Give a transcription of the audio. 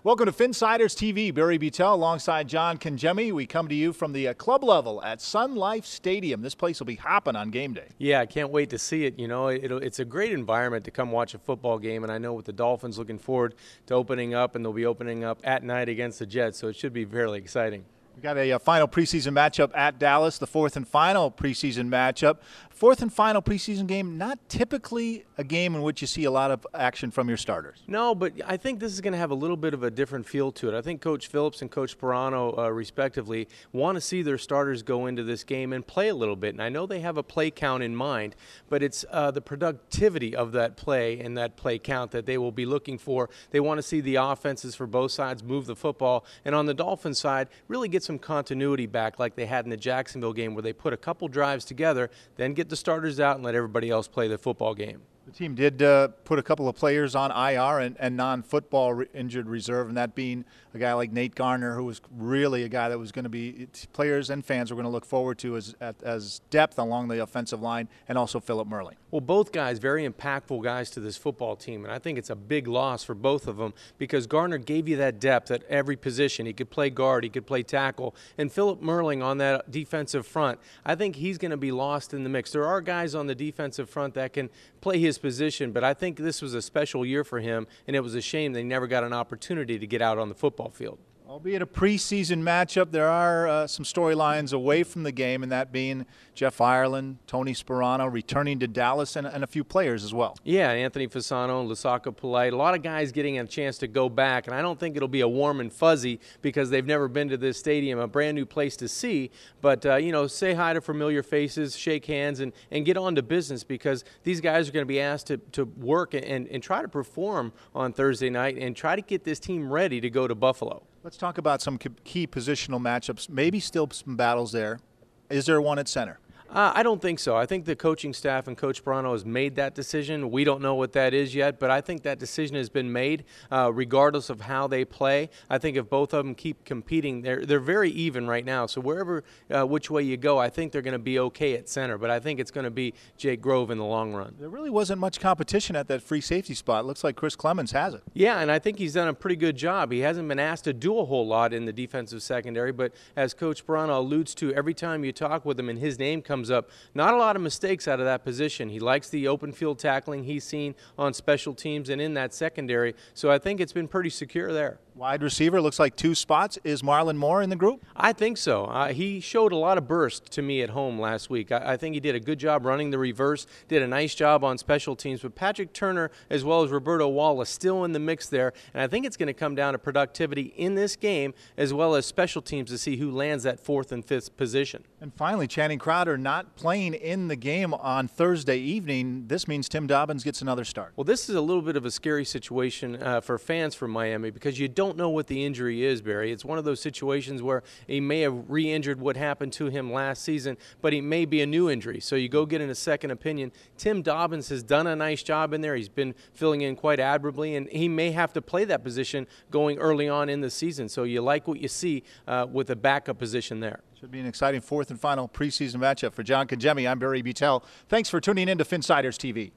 Welcome to Finsiders Tv. Barry Beutel alongside John Congemi. We come to you from the club level at Sun Life Stadium. This place will be hopping on game day. Yeah, I can't wait to see it. You know, it's a great environment to come watch a football game, and I know with the Dolphins looking forward to opening up, and they'll be opening up at night against the Jets, so it should be fairly exciting. We got a final preseason matchup at Dallas, the fourth and final preseason matchup. Fourth and final preseason game, not typically a game in which you see a lot of action from your starters. No, but I think this is going to have a little bit of a different feel to it. I think Coach Phillips and Coach Sperano, respectively, want to see their starters go into this game and play a little bit. And I know they have a play count in mind, but it's the productivity of that play and that play count that they will be looking for. They want to see the offenses for both sides move the football, and on the Dolphins side, really get some continuity back like they had in the Jacksonville game, where they put a couple drives together, then get the starters out and let everybody else play the football game. The team did put a couple of players on IR and non-football injured reserve, and that being a guy like Nate Garner, who was really a guy that was going to be players and fans were going to look forward to as depth along the offensive line, and also Philip Merling. Well, both guys, very impactful guys to this football team, and I think it's a big loss for both of them because Garner gave you that depth at every position. He could play guard, he could play tackle, and Philip Merling on that defensive front, I think he's going to be lost in the mix. There are guys on the defensive front that can play his position, but I think this was a special year for him, and it was a shame they never got an opportunity to get out on the football field. Albeit a preseason matchup, there are some storylines away from the game, and that being Jeff Ireland, Tony Sperano returning to Dallas, and a few players as well. Yeah, Anthony Fasano, Lusaka Polite, a lot of guys getting a chance to go back, and I don't think it'll be a warm and fuzzy because they've never been to this stadium, a brand new place to see. But, you know, say hi to familiar faces, shake hands, and get on to business because these guys are going to be asked to work and try to perform on Thursday night and try to get this team ready to go to Buffalo. Let's talk about some key positional matchups, maybe still some battles there. Is there one at center? I don't think so. I think the coaching staff and Coach Sperano has made that decision. We don't know what that is yet, but I think that decision has been made regardless of how they play. I think if both of them keep competing, they're very even right now. So wherever, which way you go, I think they're going to be okay at center, but I think it's going to be Jake Grove in the long run. There really wasn't much competition at that free safety spot. Looks like Chris Clemens has it. Yeah, and I think he's done a pretty good job. He hasn't been asked to do a whole lot in the defensive secondary, but as Coach Sperano alludes to, every time you talk with him and his name comes up, not a lot of mistakes out of that position. He likes the open field tackling he's seen on special teams and in that secondary, so I think it's been pretty secure there. Wide receiver, looks like two spots. Is Marlon Moore in the group? I think so. He showed a lot of burst to me at home last week. I think he did a good job running the reverse, did a nice job on special teams, but Patrick Turner as well as Roberto Wallace still in the mix there, and I think it's going to come down to productivity in this game as well as special teams to see who lands that fourth and fifth position. And finally, Channing Crowder not playing in the game on Thursday evening. This means Tim Dobbins gets another start. Well, this is a little bit of a scary situation for fans from Miami because you don't know what the injury is, Barry. It's one of those situations where he may have re-injured what happened to him last season, but he may be a new injury. So you go get in a second opinion. Tim Dobbins has done a nice job in there. He's been filling in quite admirably, and he may have to play that position going early on in the season. So you like what you see with a backup position there. Should be an exciting fourth and final preseason matchup. For John Congemi, I'm Barry Beutel. Thanks for tuning in to Finsiders TV.